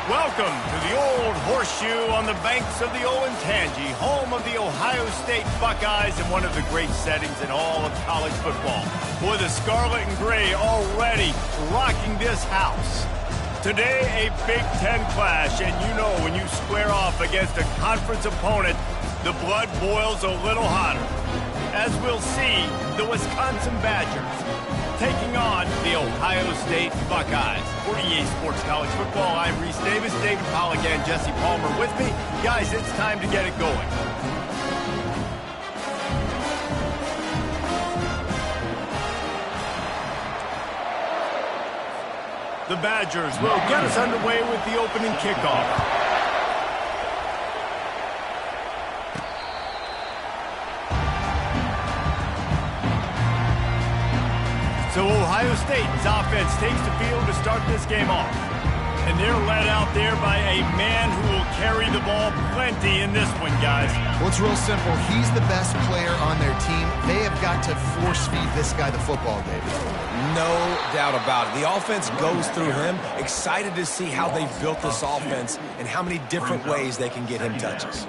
Welcome to the Old Horseshoe on the banks of the Olentangy, home of the Ohio State Buckeyes and one of the great settings in all of college football. Boy, the scarlet and gray already rocking this house. Today, a Big Ten clash, and you know when you square off against a conference opponent, the blood boils a little hotter. As we'll see, the Wisconsin Badgers taking on the Ohio State Buckeyes. For EA Sports College Football, I'm Reese Davis, David Pollack, and Jesse Palmer with me. Guys, it's time to get it going. The Badgers will get us underway with the opening kickoff. So Ohio State's offense takes the field to start this game off. And they're led out there by a man who will carry the ball plenty in this one, guys. Well, it's real simple. He's the best player on their team. They have got to force-feed this guy the football, David. No doubt about it. The offense goes through him. Excited to see how they've built this offense and how many different ways they can get him touches.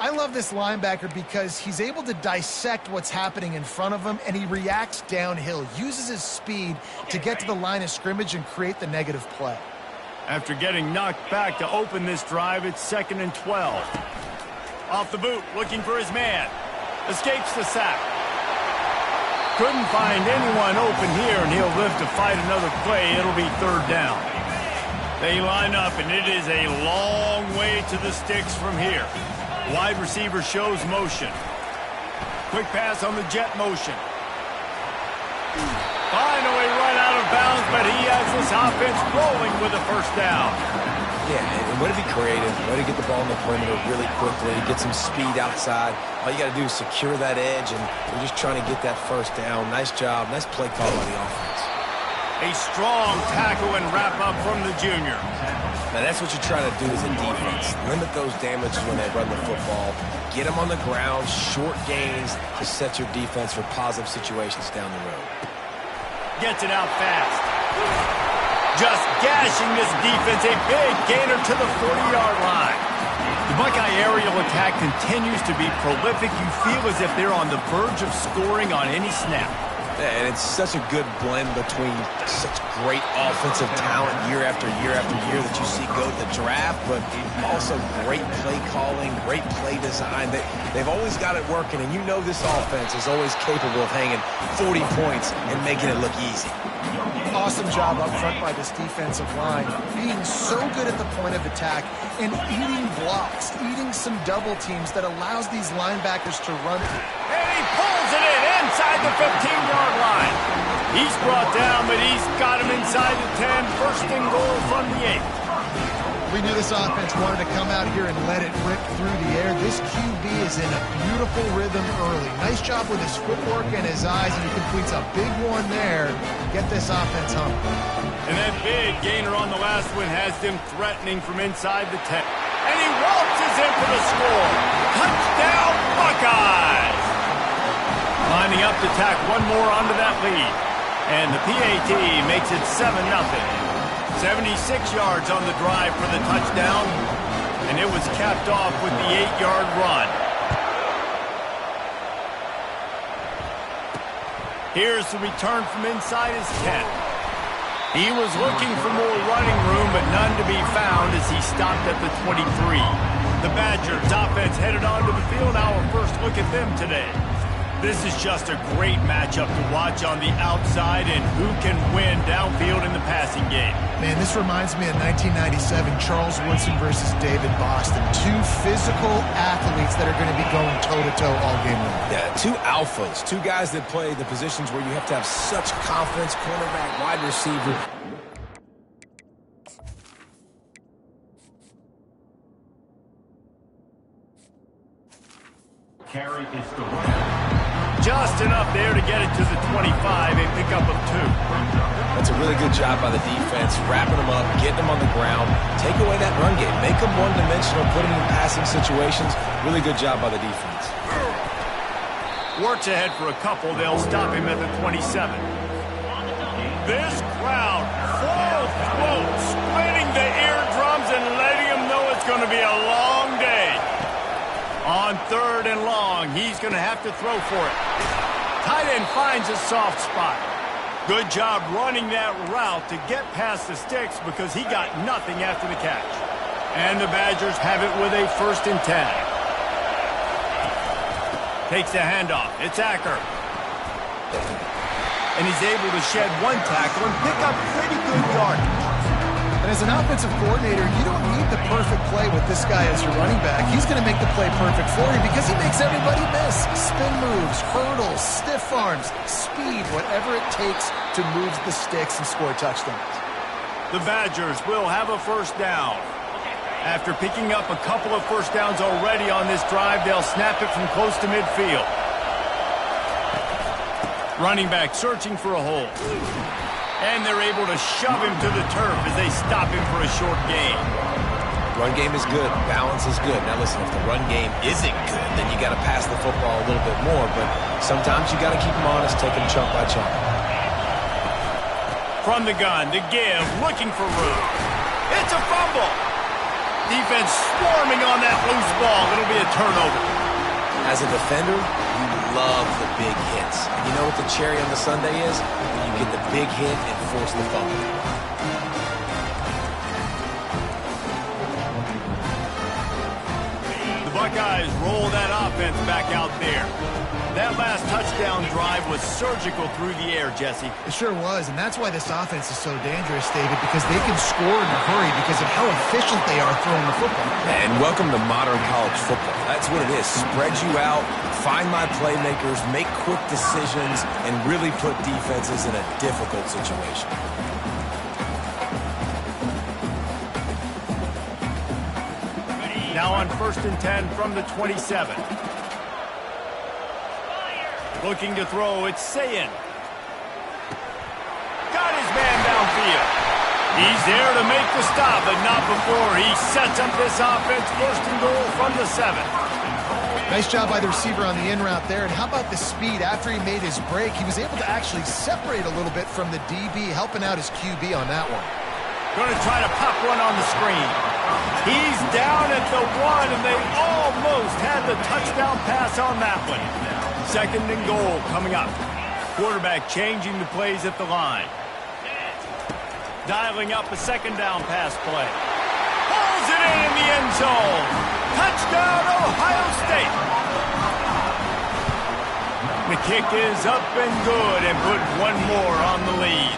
I love this linebacker because he's able to dissect what's happening in front of him, and he reacts downhill, uses his speed to get to the line of scrimmage and create the negative play. After getting knocked back to open this drive, it's 2nd and 12. Off the boot, looking for his man. Escapes the sack. Couldn't find anyone open here, and he'll live to fight another play. It'll be 3rd down. They line up, and it is a long way to the sticks from here. Wide receiver shows motion. Quick pass on the jet motion. Finally run out of bounds, but he has this offense rolling with a 1st down. Yeah, and way to be creative, way to get the ball in the perimeter really quickly, get some speed outside. All you got to do is secure that edge, and we're just trying to get that 1st down. Nice job, nice play call by the offense. A strong tackle and wrap up from the junior. Now, that's what you're trying to do as a defense. Limit those damages when they run the football. Get them on the ground, short gains to set your defense for positive situations down the road. Gets it out fast. Just gashing this defense. A big gainer to the 40-yard line. The Buckeye aerial attack continues to be prolific. You feel as if they're on the verge of scoring on any snap. And it's such a good blend between such great offensive talent year after year after year that you see go to the draft, but also great play calling, great play design. They've always got it working, and you know this offense is always capable of hanging 40 points and making it look easy. Awesome job up front by this defensive line, being so good at the point of attack and eating blocks, eating some double teams that allows these linebackers to run. And he pulls it in inside the 15-yard line. He's brought down, but he's got him inside the 10. 1st and goal from the 8. We knew this offense wanted to come out here and let it rip through the air. This QB is in a beautiful rhythm early. Nice job with his footwork and his eyes, and he completes a big one there. Get this offense humming. And that big gainer on the last one has them threatening from inside the 10. And he waltzes in for the score. Touchdown, Buckeyes! Lining up to tack one more onto that lead. And the PAT makes it 7-0. 76 yards on the drive for the touchdown, and it was capped off with the 8-yard run. Here's the return from inside his 10. He was looking for more running room, but none to be found as he stopped at the 23. The Badgers offense headed onto the field. Our first look at them today. This is just a great matchup to watch on the outside and who can win downfield in the passing game. Man, this reminds me of 1997, Charles Woodson versus David Boston. 2 physical athletes that are going to be going toe-to-toe all game long. Yeah, 2 alphas, 2 guys that play the positions where you have to have such confidence, cornerback, wide receiver. Carry is the winner. Just enough there to get it to the 25, a pickup of 2. That's a really good job by the defense, wrapping them up, getting them on the ground, take away that run game, make them one-dimensional, put them in passing situations. Really good job by the defense. Warts ahead for a couple. They'll stop him at the 27. This crowd full throat, splitting the eardrums he's going to have to throw for it. Tight end finds a soft spot. Good job running that route to get past the sticks because he got nothing after the catch. And the Badgers have it with a 1st and 10. Takes the handoff. It's Acker. And he's able to shed 1 tackle and pick up pretty good yardage. And as an offensive coordinator, you don't need the perfect play with this guy as your running back. He's going to make the play perfect for you because he makes everybody miss. Spin moves, hurdles, stiff arms, speed, whatever it takes to move the sticks and score touchdowns. The Badgers will have a 1st down. After picking up a couple of 1st downs already on this drive, they'll snap it from close to midfield. Running back searching for a hole. And they're able to shove him to the turf as they stop him for a short gain. Run game is good. Balance is good. Now listen, if the run game isn't good, then you got to pass the football a little bit more. But sometimes you got to keep them honest, take them chunk by chunk. From the gun, to give, looking for room. It's a fumble. Defense swarming on that loose ball. It'll be a turnover. As a defender, you love the big hits. And you know what the cherry on the sundae is? You get the big hit and force the fumble. The Buckeyes roll that offense back out there. That last touchdown drive was surgical through the air, Jesse. It sure was, and that's why this offense is so dangerous, David, because they can score in a hurry because of how efficient they are throwing the football. And welcome to modern college football. That's what it is. Spread you out, find my playmakers, make quick decisions, and really put defenses in a difficult situation. Now on 1st and 10 from the 27. Looking to throw, it's Sayin. Got his man downfield. He's there to make the stop, but not before he sets up this offense. 1st and goal from the 7. Nice job by the receiver on the in route there. And how about the speed? After he made his break, he was able to actually separate a little bit from the DB, helping out his QB on that one. Going to try to pop one on the screen. He's down at the 1, and they almost had the touchdown pass on that one. 2nd and goal coming up. Quarterback changing the plays at the line. Dialing up a 2nd down pass play. Pulls it in the end zone. Touchdown, Ohio State. The kick is up and good and put one more on the lead.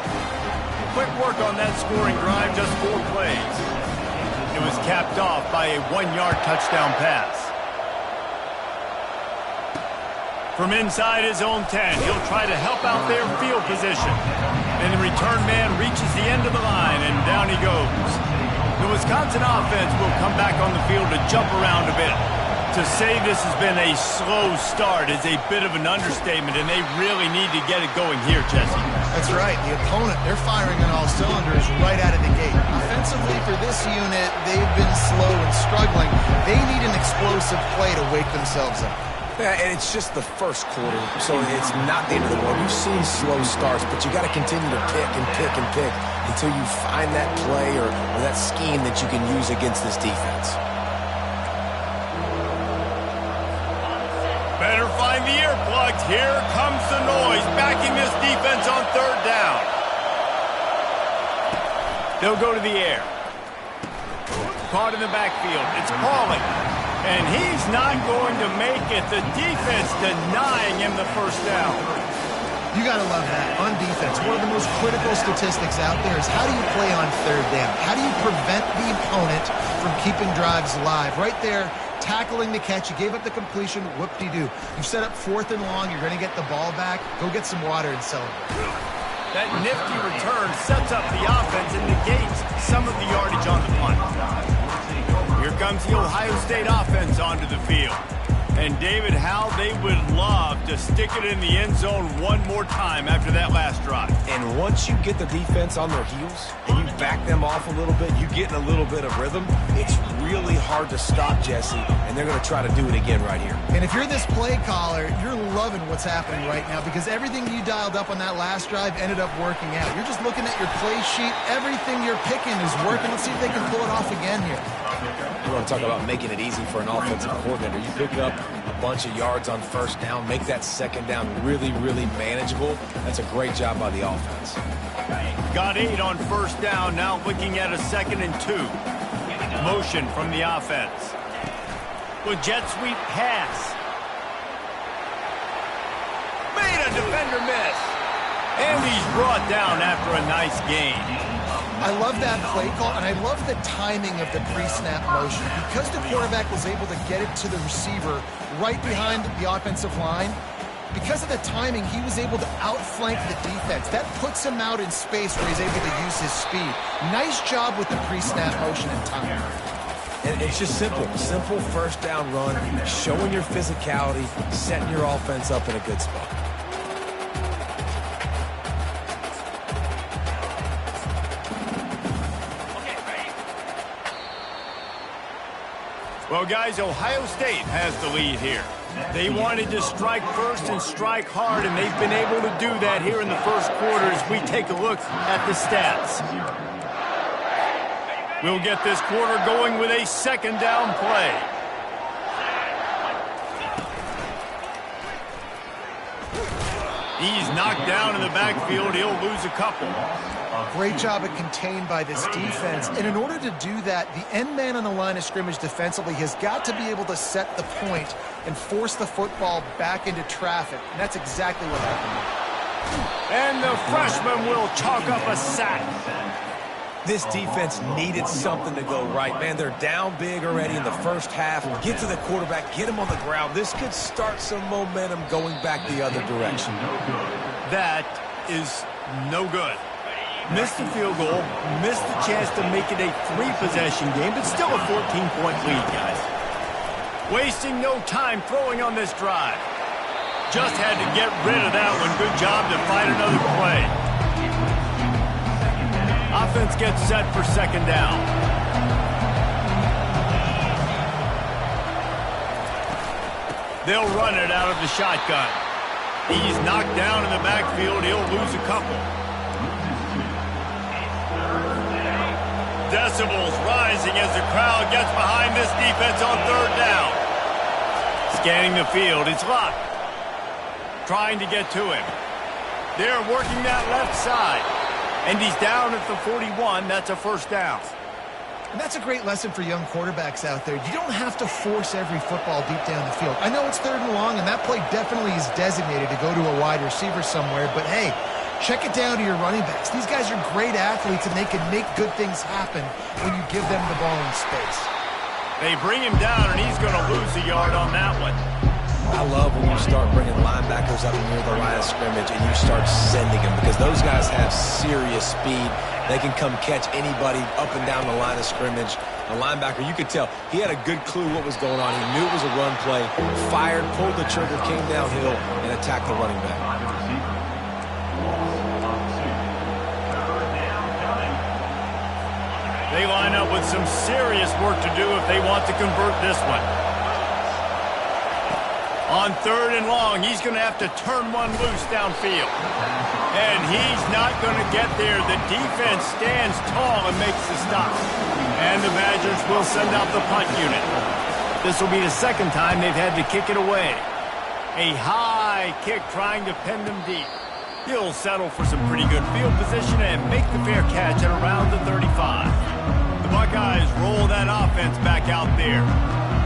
Quick work on that scoring drive, just 4 plays. It was capped off by a 1-yard touchdown pass. From inside his own 10, he'll try to help out their field position. And the return man reaches the end of the line, and down he goes. The Wisconsin offense will come back on the field to jump around a bit. To say this has been a slow start is a bit of an understatement, and they really need to get it going here, Jesse. That's right. The opponent, they're firing on all cylinders right out of the gate. Offensively for this unit, they've been slow and struggling. They need an explosive play to wake themselves up. Yeah, and it's just the first quarter, so it's not the end of the world. We've seen slow starts, but you got to continue to pick and pick and pick until you find that play or that scheme that you can use against this defense. Better find the earplugs. Here comes the noise, backing this defense on 3rd down. They'll go to the air. Caught in the backfield. It's Pauling. And he's not going to make it. The defense denying him the 1st down. You got to love that. On defense, one of the most critical statistics out there is how do you play on 3rd down? How do you prevent the opponent from keeping drives alive? Right there, tackling the catch. You gave up the completion. Whoop-de-doo. You've set up 4th and long. You're going to get the ball back. Go get some water and celebrate. That nifty return sets up the offense and negates some of the yardage on the punt. Here comes the Ohio State offense onto the field. And David, how they would love to stick it in the end zone one more time after that last drive. And once you get the defense on their heels and you back them off a little bit, you get in a little bit of rhythm, it's really hard to stop, Jesse, and they're going to try to do it again right here. And if you're this play caller, you're loving what's happening right now because everything you dialed up on that last drive ended up working out. You're just looking at your play sheet. Everything you're picking is working. Let's see if they can pull it off again here. You want to talk about making it easy for an offensive coordinator. You pick up a bunch of yards on first down, make that second down really, really manageable. That's a great job by the offense. Got 8 on first down, now looking at a 2nd and 2. Motion from the offense. With jet sweep pass. Made a defender miss. And he's brought down after a nice gain. I love that play call, and I love the timing of the pre-snap motion. Because the quarterback was able to get it to the receiver right behind the offensive line, because of the timing, he was able to outflank the defense. That puts him out in space where he's able to use his speed. Nice job with the pre-snap motion and timing. And it's just simple first down run, showing your physicality, setting your offense up in a good spot. Well, guys, Ohio State has the lead here. They wanted to strike first and strike hard, and they've been able to do that here in the first quarter as we take a look at the stats. We'll get this quarter going with a 2nd down play. He's knocked down in the backfield. He'll lose a couple. Great job at contained by this defense. And in order to do that, the end man on the line of scrimmage defensively has got to be able to set the point and force the football back into traffic. And that's exactly what happened. And the freshman will chalk up a sack. This defense needed something to go right. Man, they're down big already in the first half. Get to the quarterback, get him on the ground. This could start some momentum going back the other direction. That is no good. Missed the field goal, missed the chance to make it a 3-possession game, but still a 14-point lead, guys. Wasting no time throwing on this drive. Just had to get rid of that one. Good job to find another play. Offense gets set for 2nd down. They'll run it out of the shotgun. He's knocked down in the backfield. He'll lose a couple. Decibels rising as the crowd gets behind this defense on 3rd down. Scanning the field, it's Locke. Trying to get to him. They're working that left side. And he's down at the 41. That's a 1st down. And that's a great lesson for young quarterbacks out there. You don't have to force every football deep down the field. I know it's 3rd and long, and that play definitely is designated to go to a wide receiver somewhere, but hey, check it down to your running backs. These guys are great athletes, and they can make good things happen when you give them the ball in space. They bring him down, and he's going to lose a yard on that one. I love when you start bringing linebackers up near the line of scrimmage and you start sending them, because those guys have serious speed. They can come catch anybody up and down the line of scrimmage. The linebacker, you could tell, he had a good clue what was going on. He knew it was a run play, fired, pulled the trigger, came downhill, and attacked the running back. They line up with some serious work to do if they want to convert this one. On 3rd and long, he's going to have to turn one loose downfield. And he's not going to get there. The defense stands tall and makes the stop. And the Badgers will send out the punt unit. This will be the 2nd time they've had to kick it away. A high kick trying to pin them deep. He'll settle for some pretty good field position and make the fair catch at around the 35. The Buckeyes roll that offense back out there.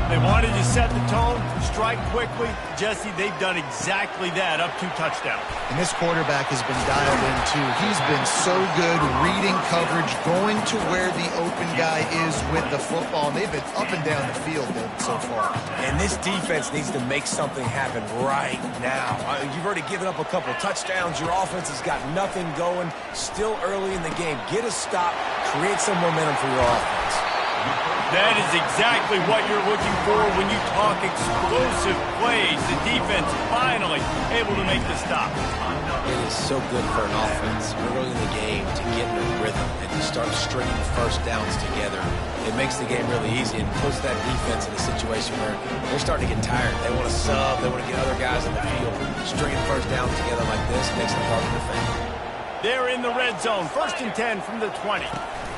They wanted to set the tone, strike quickly. Jesse, they've done exactly that, up 2 touchdowns. And this quarterback has been dialed in, too. He's been so good reading coverage, going to where the open guy is with the football. And they've been up and down the field so far. And this defense needs to make something happen right now. You've already given up a couple touchdowns. Your offense has got nothing going. Still early in the game. Get a stop. Create some momentum for your offense. That is exactly what you're looking for when you talk explosive plays. The defense finally able to make the stop. It is so good for an offense early in the game to get in a rhythm and to start stringing first downs together. It makes the game really easy and puts that defense in a situation where they're starting to get tired. They want to sub. They want to get other guys in the field. Stringing first downs together like this makes it hard to defend. They're in the red zone. 1st and 10 from the 20.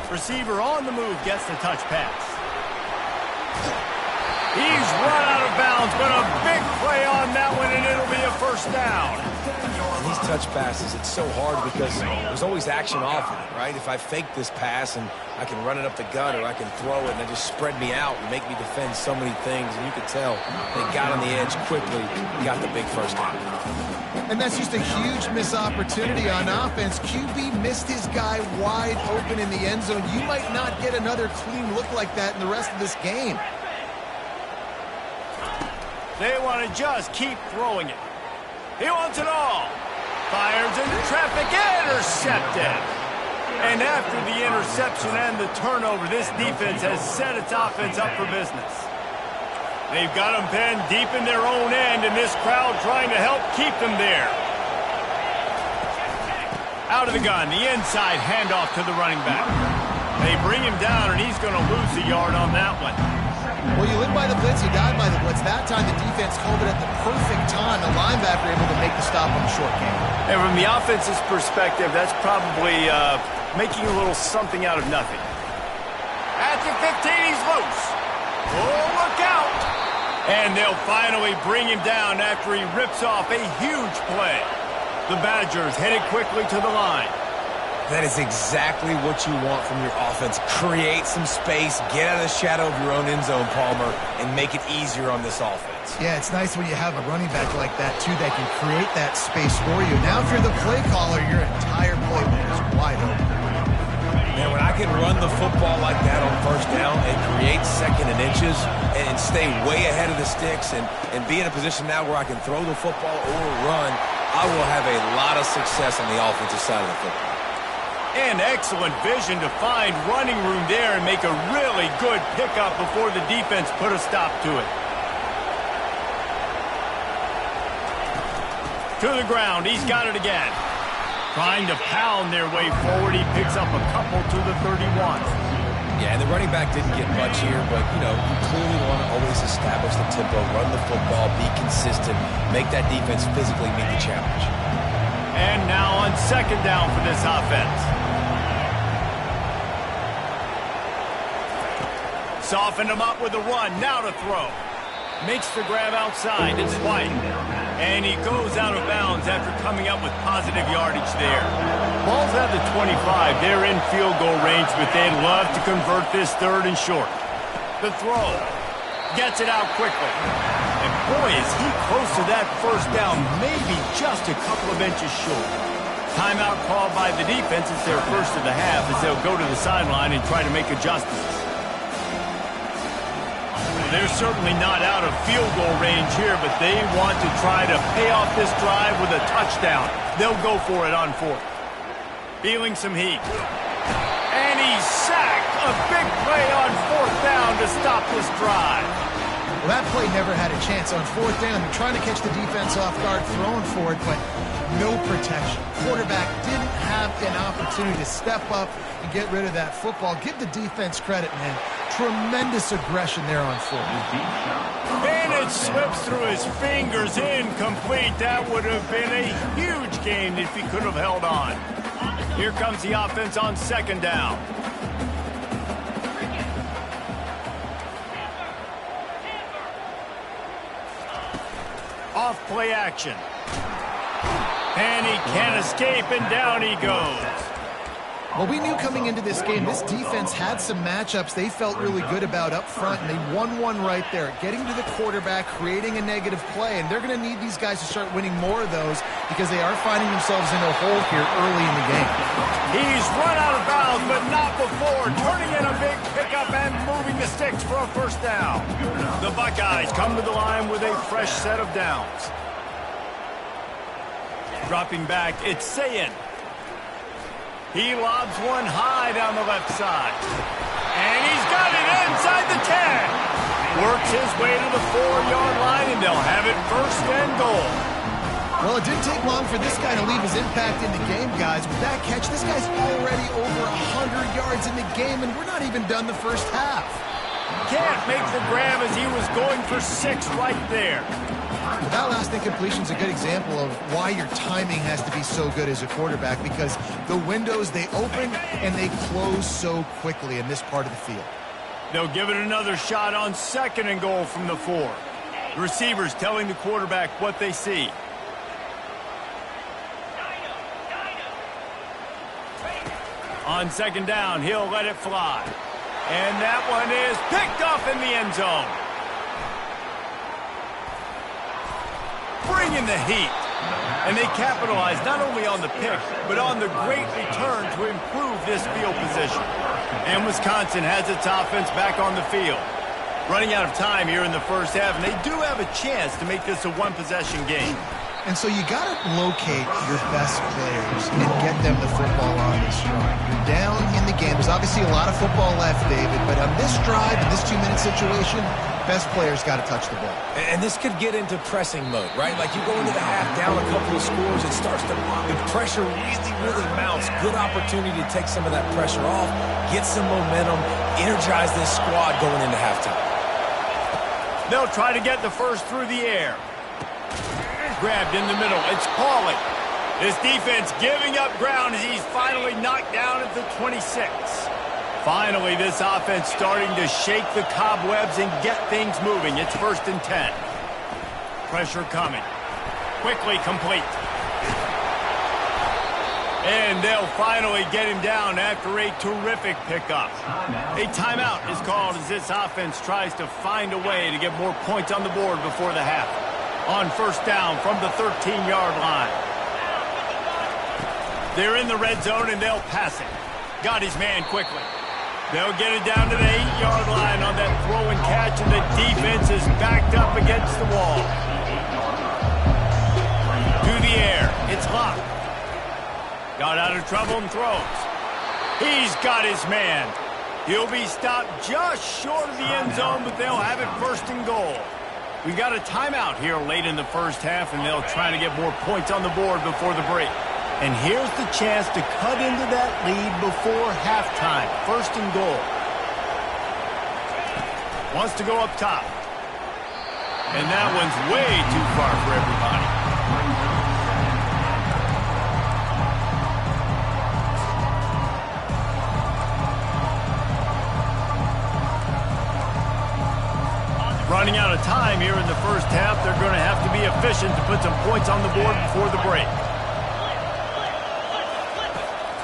Receiver on the move gets the touch pass. He's run out of bounds, but a big play on that one, and it'll be a first down. These touch passes, it's so hard because there's always action off of it, right? If I fake this pass and I can run it up the gut or I can throw it and they just spread me out and make me defend so many things, and you could tell they got on the edge quickly, got the big first down. And that's just a huge missed opportunity on offense. QB missed his guy wide open in the end zone. You might not get another clean look like that in the rest of this game. They want to just keep throwing it. He wants it all. Fires into traffic, intercepted. And after the interception and the turnover, this defense has set its offense up for business. They've got them pinned deep in their own end, and this crowd trying to help keep them there. Out of the gun, the inside handoff to the running back. They bring him down, and he's going to lose a yard on that one. Well, you live by the blitz, you die by the blitz. That time, the defense called it at the perfect time. The linebacker able to make the stop on the short game. And from the offense's perspective, that's probably making a little something out of nothing. At the 15, he's loose. Oh, look out! And they'll finally bring him down after he rips off a huge play. The Badgers headed quickly to the line. That is exactly what you want from your offense. Create some space, get out of the shadow of your own end zone, Palmer, and make it easier on this offense. Yeah, it's nice when you have a running back like that, too, that can create that space for you. Now, if you're the play caller, your entire playbook is wide open. Man, when I can run the football like that on first down and create second and inches and stay way ahead of the sticks and be in a position now where I can throw the football or run, I will have a lot of success on the offensive side of the football. And excellent vision to find running room there and make a really good pickup before the defense put a stop to it. To the ground, he's got it again. Trying to pound their way forward, he picks up a couple to the 31. Yeah, and the running back didn't get much here, but, you know, you clearly want to always establish the tempo, run the football, be consistent, make that defense physically meet the challenge. And now on second down for this offense. Softened him up with a run, now to throw. Makes the grab outside, it's White. And he goes out of bounds after coming up with positive yardage there. Ball's at the 25, they're in field goal range, but they'd love to convert this third and short. The throw, gets it out quickly. And boy, is he close to that first down, maybe just a couple of inches short. Timeout called by the defense. It's their first of the half as they'll go to the sideline and try to make adjustments. They're certainly not out of field goal range here, but they want to try to pay off this drive with a touchdown. They'll go for it on fourth. Feeling some heat. And he's sacked. A big play on fourth down to stop this drive. Well, that play never had a chance on fourth down. They're trying to catch the defense off guard, throwing for it, but no protection. Quarterback didn't have an opportunity to step up and get rid of that football. Give the defense credit, man. Tremendous aggression there on fourth. And it slips through his fingers, incomplete. That would have been a huge gain if he could have held on. Here comes the offense on second down. Off play action. And he can't escape, and down he goes. Well, we knew coming into this game, this defense had some matchups they felt really good about up front, and they won one right there, getting to the quarterback, creating a negative play, and they're going to need these guys to start winning more of those because they are finding themselves in a hole here early in the game. He's run out of bounds, but not before, turning in a big pickup and moving the sticks for a first down. The Buckeyes come to the line with a fresh set of downs. Dropping back, it's Sayin. He lobs one high down the left side. And he's got it inside the 10. Works his way to the 4-yard line, and they'll have it first and goal. Well, it didn't take long for this guy to leave his impact in the game, guys. With that catch, this guy's already over 100 yards in the game, and we're not even done the first half. Can't make the grab as he was going for 6 right there. That last incompletion is a good example of why your timing has to be so good as a quarterback, because the windows, they open and they close so quickly in this part of the field. They'll give it another shot on 2nd and goal from the 4. The receivers telling the quarterback what they see. On 2nd down, he'll let it fly. And that one is picked off in the end zone. Bringing the heat. And they capitalize not only on the pick, but on the great return to improve this field position. And Wisconsin has its offense back on the field. Running out of time here in the first half, and they do have a chance to make this a one-possession game. And so you got to locate your best players and get them the football on this drive. You're down in the game. There's obviously a lot of football left, David, but on this drive, in this 2-minute situation, best players got to touch the ball. And this could get into pressing mode, right? Like you go into the half down a couple of scores, it starts to, the pressure really mounts. Good opportunity to take some of that pressure off, get some momentum, energize this squad going into halftime. They'll try to get the first through the air. Grabbed in the middle. It's Pauly. This defense giving up ground as he's finally knocked down at the 26. Finally, this offense starting to shake the cobwebs and get things moving. It's 1st and 10. Pressure coming. Quickly complete. And they'll finally get him down after a terrific pickup. A timeout is called as this offense tries to find a way to get more points on the board before the half. On 1st down from the 13-yard line. They're in the red zone and they'll pass it. Got his man quickly. They'll get it down to the 8-yard line on that throw and catch, and the defense is backed up against the wall. To the air. It's Locke. Got out of trouble and throws. He's got his man. He'll be stopped just short of the end zone, but they'll have it 1st and goal. We got a timeout here late in the first half, and they'll try to get more points on the board before the break. And here's the chance to cut into that lead before halftime. 1st and goal. Wants to go up top. And that one's way too far for everybody. Running out of time here in the first half. They're going to have to be efficient to put some points on the board before the break.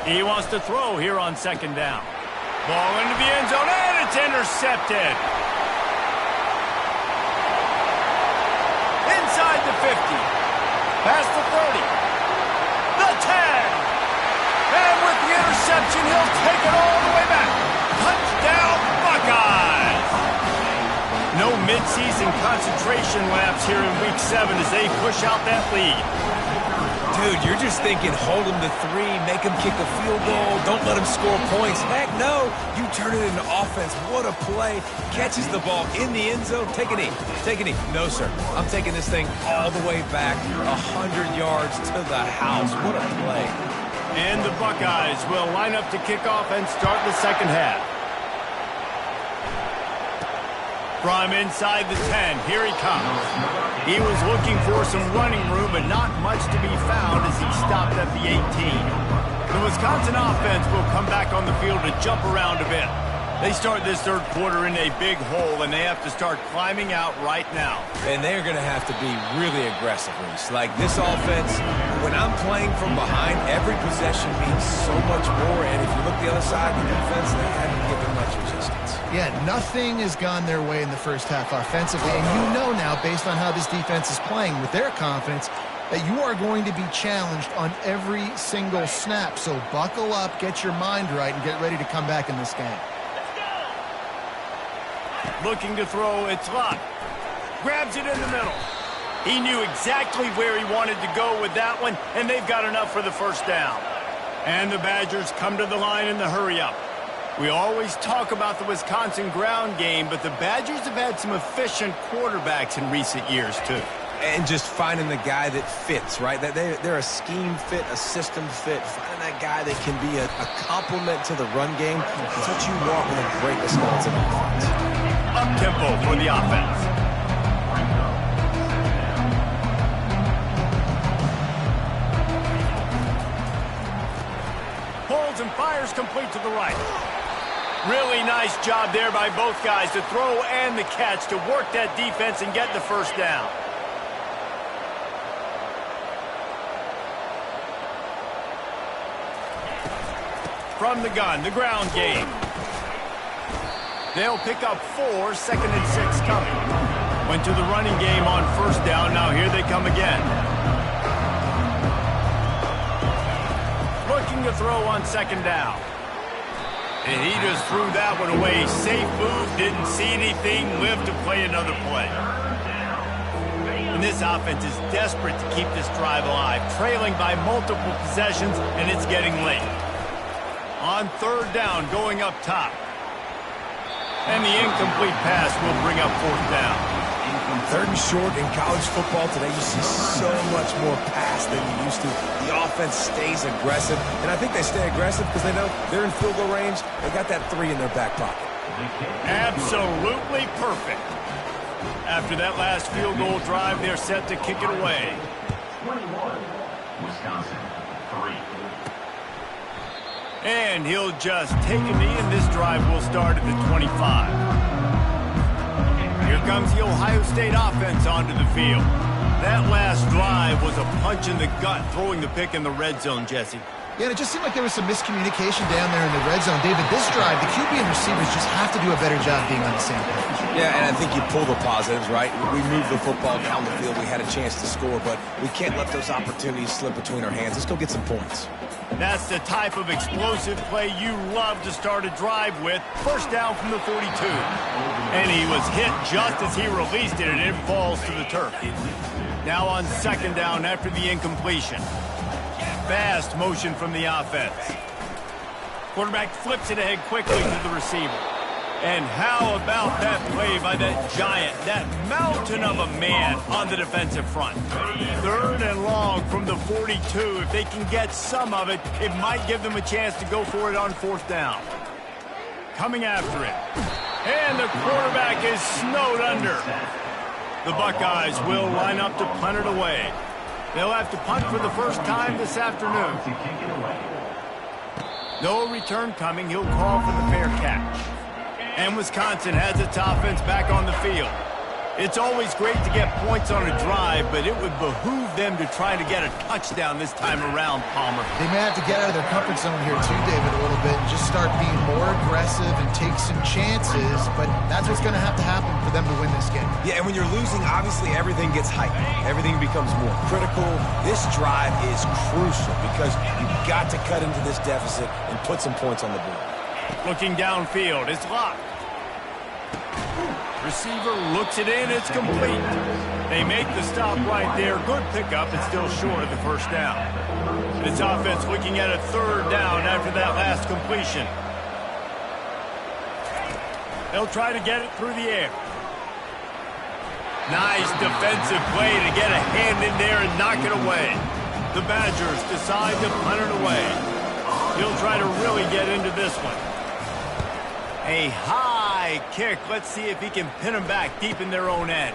He wants to throw here on 2nd down. Ball into the end zone, and it's intercepted. Inside the 50. Past the 30. The 10. And with the interception, he'll take it all the way back. Touchdown, Buckeyes. No midseason concentration laps here in Week 7 as they push out that lead. Dude, you're just thinking hold him to 3, make him kick a field goal, don't let him score points. Heck no, you turn it into offense. What a play. Catches the ball in the end zone. Take a knee. Take a knee. No, sir. I'm taking this thing all the way back 100 yards to the house. What a play. And the Buckeyes will line up to kick off and start the second half. From inside the 10, here he comes. He was looking for some running room, but not much to be found as he stopped at the 18. The Wisconsin offense will come back on the field to jump around a bit. They start this third quarter in a big hole, and they have to start climbing out right now. And they're going to have to be really aggressive, Reese. Like this offense, when I'm playing from behind, every possession means so much more. And if you look the other side of the defense, they haven't given much resistance. Yeah, nothing has gone their way in the first half offensively. And you know now, based on how this defense is playing with their confidence, that you are going to be challenged on every single snap. So buckle up, get your mind right, and get ready to come back in this game. Looking to throw, it's Locke. Grabs it in the middle. He knew exactly where he wanted to go with that one, and they've got enough for the first down. And the Badgers come to the line in the hurry-up. We always talk about the Wisconsin ground game, but the Badgers have had some efficient quarterbacks in recent years, too. And just finding the guy that fits, right? They're a scheme fit, a system fit. Finding that guy that can be a complement to the run game. That's what you want with a great Wisconsin offense. Up-tempo for the offense. Holds and fires complete to the right. Really nice job there by both guys, to throw and the catch, to work that defense and get the first down. From the gun, the ground game. They'll pick up 4, 2nd and 6 coming. Went to the running game on first down. Now here they come again. Looking to throw on 2nd down. And he just threw that one away. Safe move, didn't see anything, lived to play another play. And this offense is desperate to keep this drive alive, trailing by multiple possessions, and it's getting late. On 3rd down, going up top. And the incomplete pass will bring up 4th down. 3rd and short in college football today, you see so much more pass than you used to. The offense stays aggressive, and I think they stay aggressive because they know they're in field goal range. They got that 3 in their back pocket. Absolutely perfect. After that last field goal drive, they're set to kick it away. 21, Wisconsin, 3. And he'll just take a knee, and this drive will start at the 25. Here comes the Ohio State offense onto the field. That last drive was a punch in the gut, throwing the pick in the red zone, Jesse. Yeah, and it just seemed like there was some miscommunication down there in the red zone. David, this drive, the QB and receivers just have to do a better job being on the same page. Yeah, and I think you pull the positives, right? We moved the football down the field. We had a chance to score, but we can't let those opportunities slip between our hands. Let's go get some points. That's the type of explosive play you love to start a drive with. First down from the 42. And he was hit just as he released it, and it falls to the turf. Now on 2nd down after the incompletion. Fast motion from the offense. Quarterback flips it ahead quickly to the receiver. And how about that play by that giant, that mountain of a man on the defensive front? 3rd and long from the 42. If they can get some of it, it might give them a chance to go for it on 4th down. Coming after it. And the quarterback is snowed under. The Buckeyes will line up to punt it away. They'll have to punt for the first time this afternoon. No return coming. He'll call for the fair catch. And Wisconsin has its offense back on the field. It's always great to get points on a drive, but it would behoove them to try to get a touchdown this time around, Palmer. They may have to get out of their comfort zone here too, David, a little bit, and just start being more aggressive and take some chances, but that's what's going to have to happen for them to win this game. Yeah, and when you're losing, obviously everything gets heightened. Everything becomes more critical. This drive is crucial because you've got to cut into this deficit and put some points on the board. Looking downfield, it's locked. Receiver looks it in, it's complete. They make the stop right there. Good pickup, but still short of the first down. This offense looking at a 3rd down after that last completion. They'll try to get it through the air. Nice defensive play to get a hand in there and knock it away. The Badgers decide to punt it away. He'll try to really get into this one. A high kick. Let's see if he can pin them back deep in their own end.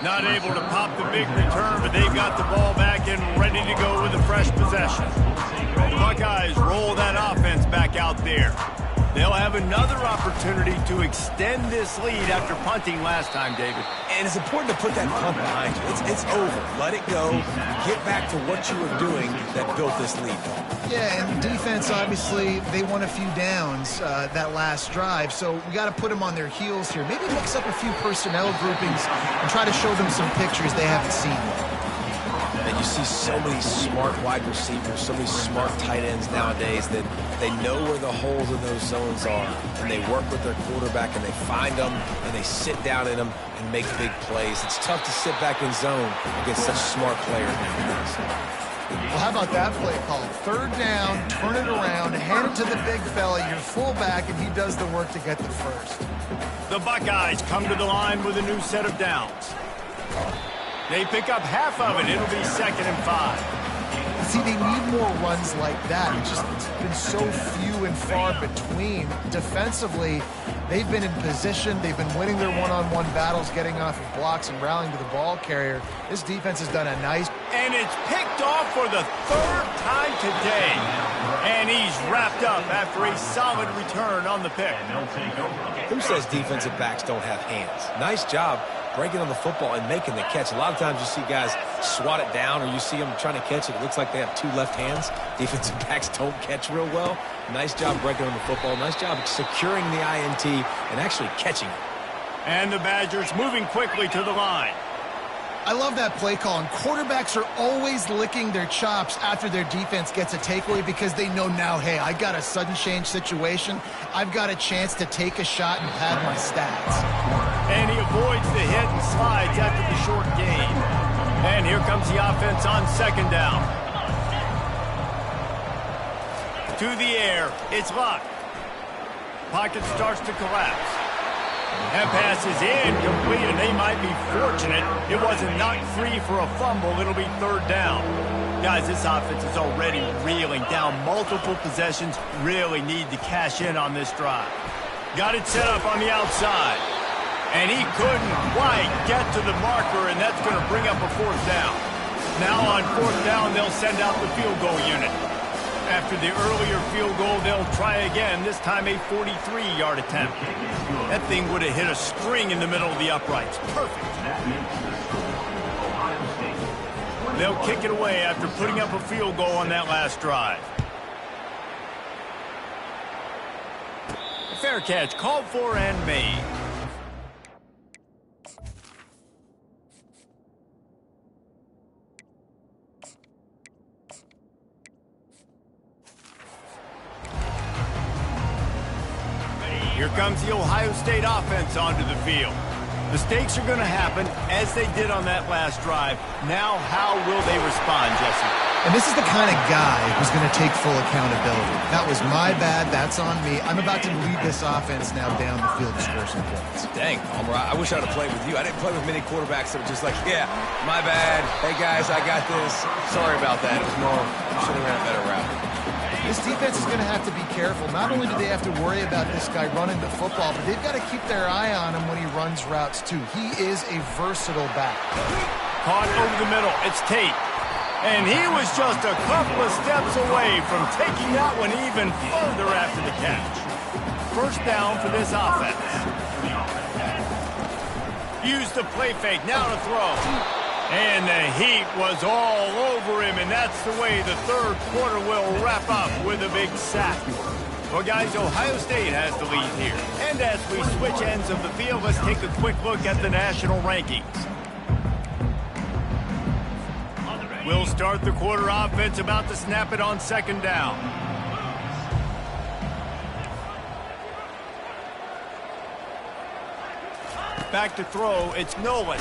Not able to pop the big return, but they've got the ball back and ready to go with a fresh possession. The Buckeyes roll that offense back out there. They'll have another opportunity to extend this lead after punting last time, David. And it's important to put that punt behind you. It's over. Let it go. Get back to what you were doing that built this lead. Yeah, and defense, obviously, they won a few downs that last drive, so we got to put them on their heels here. Maybe mix up a few personnel groupings and try to show them some pictures they haven't seen yet. And you see so many smart wide receivers, so many smart tight ends nowadays that they know where the holes in those zones are, and they work with their quarterback, and they find them, and they sit down in them and make big plays. It's tough to sit back in zone against such smart players nowadays. Well, how about that play call? 3rd down, turn it around, hand it to the big fella, your fullback, and he does the work to get the first. The Buckeyes come to the line with a new set of downs. They pick up half of it. It'll be 2nd and 5. See, they need more runs like that. It's been so few and far between. Defensively, they've been in position. They've been winning their one-on-one battles, getting off of blocks and rallying to the ball carrier. This defense has done a nice And it's picked off for the third time today. And he's wrapped up after a solid return on the pick. Who says defensive backs don't have hands? Nice job breaking on the football and making the catch. A lot of times you see guys swat it down, or you see them trying to catch it. It looks like they have two left hands. Defensive backs don't catch real well. Nice job breaking on the football. Nice job securing the INT and actually catching it. And the Badgers moving quickly to the line. I love that play call, and quarterbacks are always licking their chops after their defense gets a takeaway because they know now, hey, I got a sudden change situation. I've got a chance to take a shot and pad my stats. And he avoids the hit and slides after the short gain. And here comes the offense on second down. To the air, it's locked. Pocket starts to collapse. That pass is incomplete, and they might be fortunate it wasn't knocked free for a fumble. It'll be third down. Guys, this offense is already reeling down multiple possessions. Really need to cash in on this drive. Got it set up on the outside. And he couldn't quite get to the marker, and that's going to bring up a fourth down. Now on fourth down, they'll send out the field goal unit. After the earlier field goal, they'll try again, this time a 43-yard attempt. That thing would have hit a string in the middle of the uprights. Perfect. They'll kick it away after putting up a field goal on that last drive. A fair catch called for and made. Here comes the Ohio State offense onto the field. Mistakes are going to happen, as they did on that last drive. Now, how will they respond, Jesse? And this is the kind of guy who's going to take full accountability. That was my bad. That's on me. I'm about to lead this offense now down the field to score some points. Dang, Palmer, I wish I would have played with you. I didn't play with many quarterbacks that were just like, yeah, my bad. Hey, guys, I got this. Sorry about that. It was more, should have ran a better route. This defense is going to have to be careful. Not only do they have to worry about this guy running the football, but they've got to keep their eye on him when he runs routes, too. He is a versatile back. Caught over the middle. It's Tate. And he was just a couple of steps away from taking that one even further after the catch. First down for this offense. Use the play fake. Now to throw. And the heat was all over him, and that's the way the third quarter will wrap up with a big sack. Well, guys, Ohio State has the lead here. And as we switch ends of the field, let's take a quick look at the national rankings. We'll start the quarter offense, about to snap it on second down. Back to throw, it's Nolan.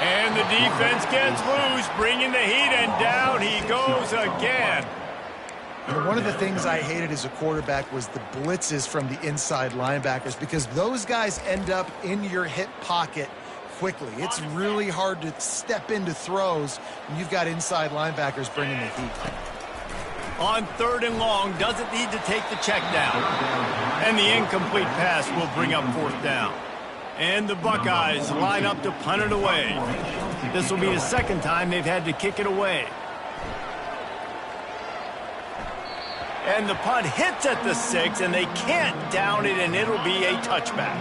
And the defense gets loose, bringing the heat, and down he goes again. And one of the things I hated as a quarterback was the blitzes from the inside linebackers, because those guys end up in your hip pocket quickly. It's really hard to step into throws when you've got inside linebackers bringing the heat. On third and long, doesn't need to take the check down. And the incomplete pass will bring up fourth down. And the Buckeyes line up to punt it away. This will be the second time they've had to kick it away. And the punt hits at the 6, and they can't down it, and it'll be a touchback.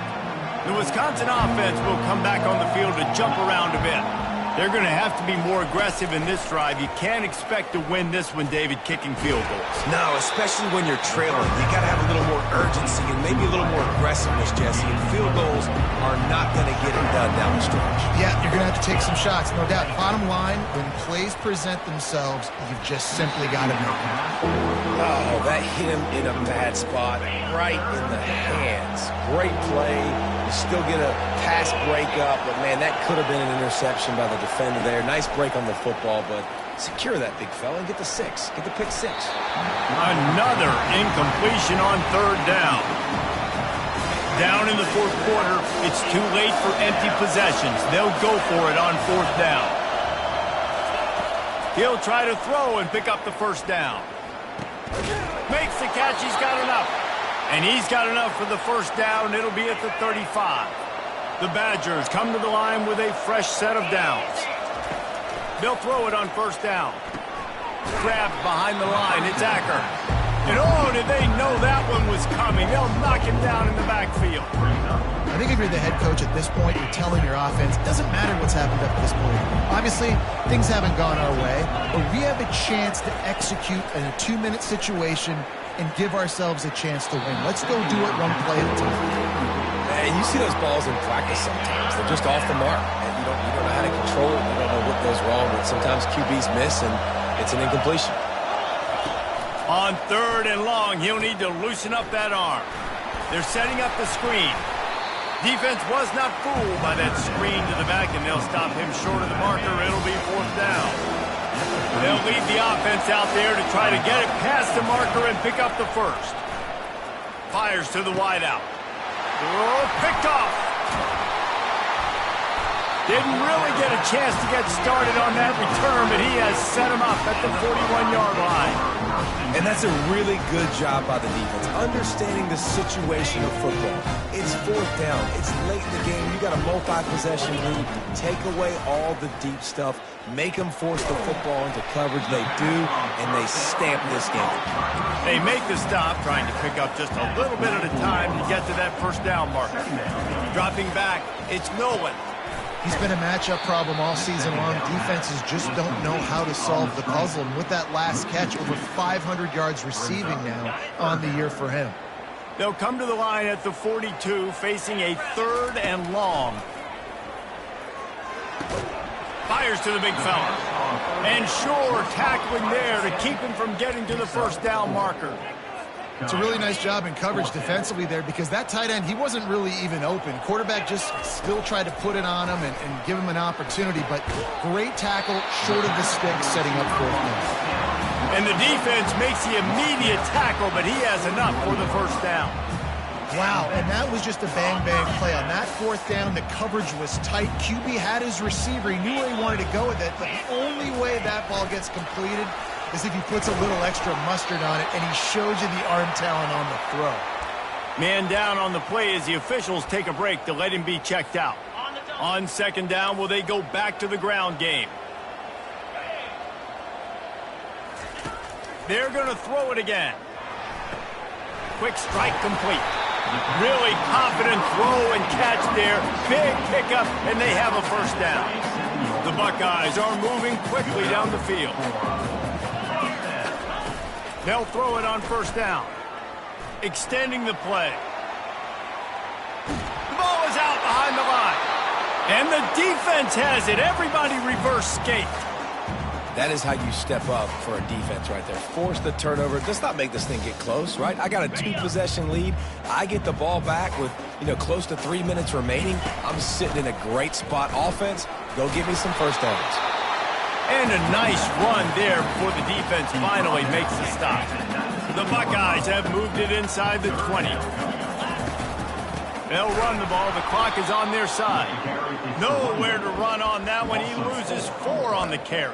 The Wisconsin offense will come back on the field to jump around a bit. They're going to have to be more aggressive in this drive. You can't expect to win this one, David, kicking field goals. No, especially when you're trailing. You got to have a little more urgency and maybe a little more aggressiveness, Jesse. And field goals are not going to get it done down the stretch. Yeah, you're going to have to take some shots, no doubt. Bottom line, when plays present themselves, you've just simply got to make them. Oh, that hit him in a bad spot, right in the hands. Great play. You still get a pass break up, but, man, that could have been an interception by the defender there. Nice break on the football, but secure that big fella and get the 6. Get the pick 6. Another incompletion on third down. Down in the fourth quarter, it's too late for empty possessions. They'll go for it on fourth down. He'll try to throw and pick up the first down. Makes the catch. He's got enough. And he's got enough for the first down. It'll be at the 35. The Badgers come to the line with a fresh set of downs. They'll throw it on first down. Grabbed behind the line. It's Acker. And oh, did they know that one was coming? They'll knock him down in the backfield. I think if you're the head coach at this point, you're telling your offense, it doesn't matter what's happened up to this point. Obviously, things haven't gone our way, but we have a chance to execute in a 2-minute situation and give ourselves a chance to win. Let's go do it one play at a time. And you see those balls in practice sometimes. They're just off the mark. And you don't know how to control it. You don't know what goes wrong. But sometimes QBs miss, and it's an incompletion. On 3rd and long, he'll need to loosen up that arm. They're setting up the screen. Defense was not fooled by that screen to the back, and they'll stop him short of the marker. It'll be 4th down. They'll lead the offense out there to try to get it past the marker and pick up the first. Fires to the wideout. Oh, picked off. Didn't really get a chance to get started on that return, but he has set him up at the 41-yard line. And that's a really good job by the defense, understanding the situation of football. It's 4th down. It's late in the game. You got a multi-possession lead. Take away all the deep stuff. Make them force the football into coverage. They do, and they stamp this game. They make the stop, trying to pick up just a little bit at a time to get to that first down marker. Dropping back, it's Nolan. He's been a matchup problem all season long. Defenses just don't know how to solve the puzzle. And with that last catch, over 500 yards receiving now on the year for him. They'll come to the line at the 42, facing a 3rd and long. Fires to the big fella. And sure, tackling there to keep him from getting to the first down marker. It's a really nice job in coverage defensively there, because that tight end, he wasn't really even open. Quarterback just still tried to put it on him and give him an opportunity, but great tackle short of the stick, setting up 4th down. And the defense makes the immediate tackle, but he has enough for the first down. Wow, and that was just a bang-bang play. On that 4th down, the coverage was tight. QB had his receiver. He knew where he wanted to go with it, but the only way that ball gets completed is if he puts a little extra mustard on it, and he shows you the arm talent on the throw. Man down on the play as the officials take a break to let him be checked out. On 2nd down, will they go back to the ground game? They're going to throw it again. Quick strike complete. Really confident throw and catch there. Big pickup, and they have a first down. The Buckeyes are moving quickly down the field. They'll throw it on first down. Extending the play. The ball is out behind the line. And the defense has it. Everybody reverse skate. That is how you step up for a defense right there. Force the turnover. Let's not make this thing get close, right? I got a 2-possession lead. I get the ball back with, close to 3 minutes remaining. I'm sitting in a great spot. Offense, go get me some first downs. And a nice run there before the defense finally makes the stop. The Buckeyes have moved it inside the 20. They'll run the ball. The clock is on their side. Nowhere to run on that one. He loses 4 on the carry.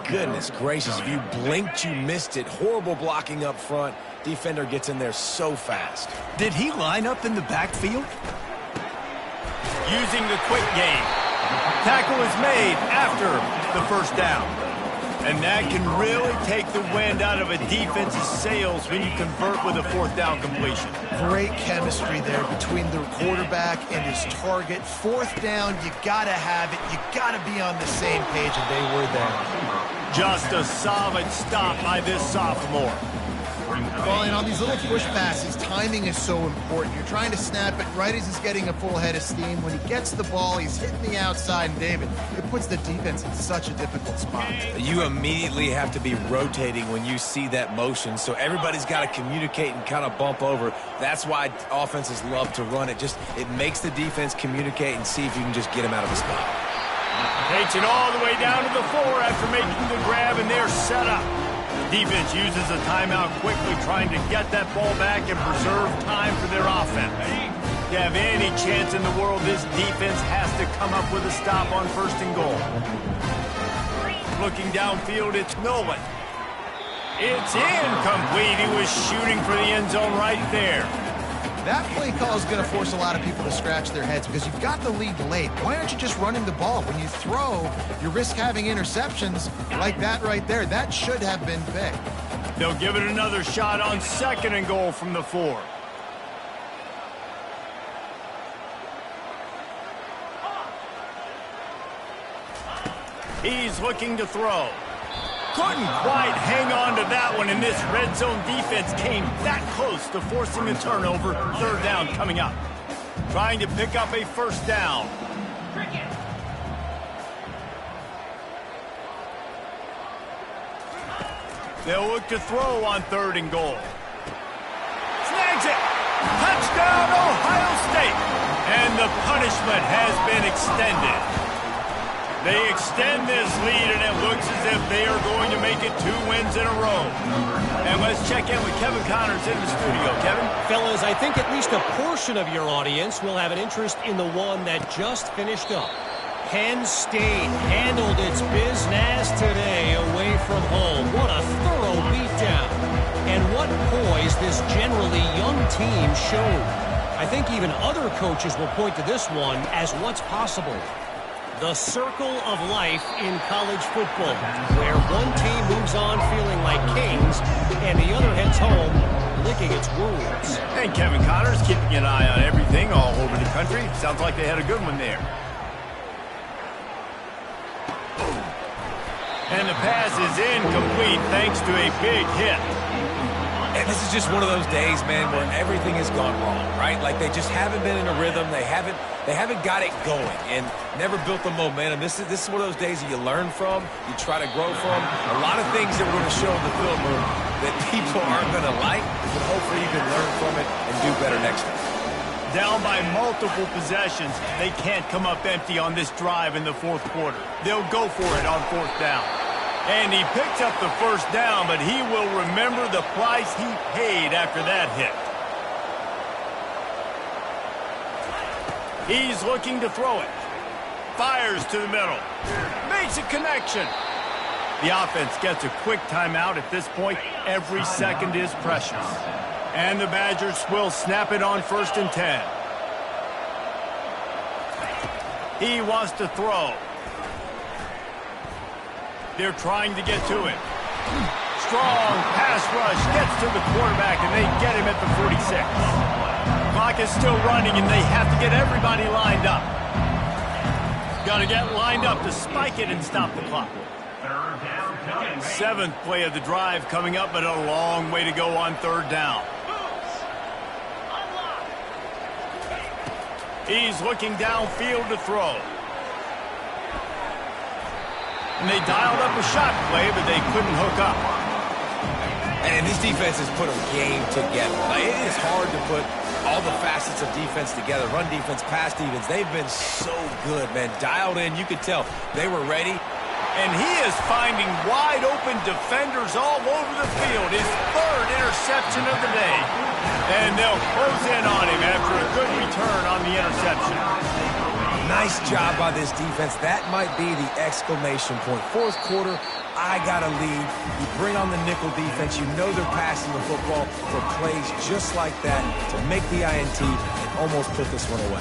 Goodness gracious, if you blinked, you missed it. Horrible blocking up front. Defender gets in there so fast. Did he line up in the backfield? Using the quick game. Tackle is made after the first down. And that can really take the wind out of a defense's sails when you convert with a 4th down completion. Great chemistry there between the quarterback and his target. 4th down, you got to have it. You got to be on the same page, and they were there. Just a solid stop by this sophomore. Well, and on these little push passes, timing is so important. You're trying to snap it right as he's getting a full head of steam. When he gets the ball, he's hitting the outside, and David, it puts the defense in such a difficult spot. You immediately have to be rotating when you see that motion, so everybody's got to communicate and kind of bump over. That's why offenses love to run it. It makes the defense communicate and see if you can just get him out of the spot. Takes it all the way down to the 4 after making the grab, and they're set up. Defense uses a timeout quickly, trying to get that ball back and preserve time for their offense. To have any chance in the world, this defense has to come up with a stop on 1st and goal. Looking downfield, it's Nolan. It's incomplete. He was shooting for the end zone right there. That play call is going to force a lot of people to scratch their heads because you've got the lead late. Why aren't you just running the ball? When you throw, you risk having interceptions like that right there. That should have been big. They'll give it another shot on 2nd and goal from the 4. He's looking to throw. Couldn't quite hang on to that one, and this red zone defense came that close to forcing a turnover. 3rd down coming up. Trying to pick up a 1st down. They'll look to throw on 3rd and goal. Snags it. Touchdown, Ohio State. And the punishment has been extended. They extend this lead, and it looks as if they are going to make it 2 wins in a row. And let's check in with Kevin Connors in the studio. Kevin? Fellas, I think at least a portion of your audience will have an interest in the one that just finished up. Penn State handled its business today away from home. What a thorough beatdown. And what poise this generally young team showed. I think even other coaches will point to this one as what's possible. The circle of life in college football, where one team moves on feeling like kings and the other heads home licking its wounds. And Kevin Connors keeping an eye on everything all over the country. Sounds like they had a good one there. And the pass is incomplete thanks to a big hit. And this is just one of those days, man, where everything has gone wrong, right? Like they just haven't been in a rhythm. They haven't got it going and never built the momentum. This is one of those days that you learn from, you try to grow from. A lot of things that we're going to show in the film room that people aren't going to like, but hopefully you can learn from it and do better next time. Down by multiple possessions, they can't come up empty on this drive in the 4th quarter. They'll go for it on 4th down. And he picks up the 1st down, but he will remember the price he paid after that hit. He's looking to throw it. Fires to the middle. Makes a connection. The offense gets a quick timeout at this point. Every second is precious. And the Badgers will snap it on 1st and 10. He wants to throw. They're trying to get to it. Strong pass rush gets to the quarterback, and they get him at the 46. Clock is still running, and they have to get everybody lined up. Got to get lined up to spike it and stop the clock. 7th play of the drive coming up, but a long way to go on 3rd down. He's looking downfield to throw. And they dialed up a shot play, but they couldn't hook up. And this defense has put a game together. Like, it is hard to put all the facets of defense together. Run defense, pass defense. They've been so good, man. Dialed in. You could tell they were ready. And he is finding wide-open defenders all over the field. His 3rd interception of the day. And they'll close in on him after a good return on the interception. Nice job by this defense. That might be the exclamation point. 4th quarter, I got a lead. You bring on the nickel defense. You know they're passing the football for plays just like that to make the INT and almost put this one away.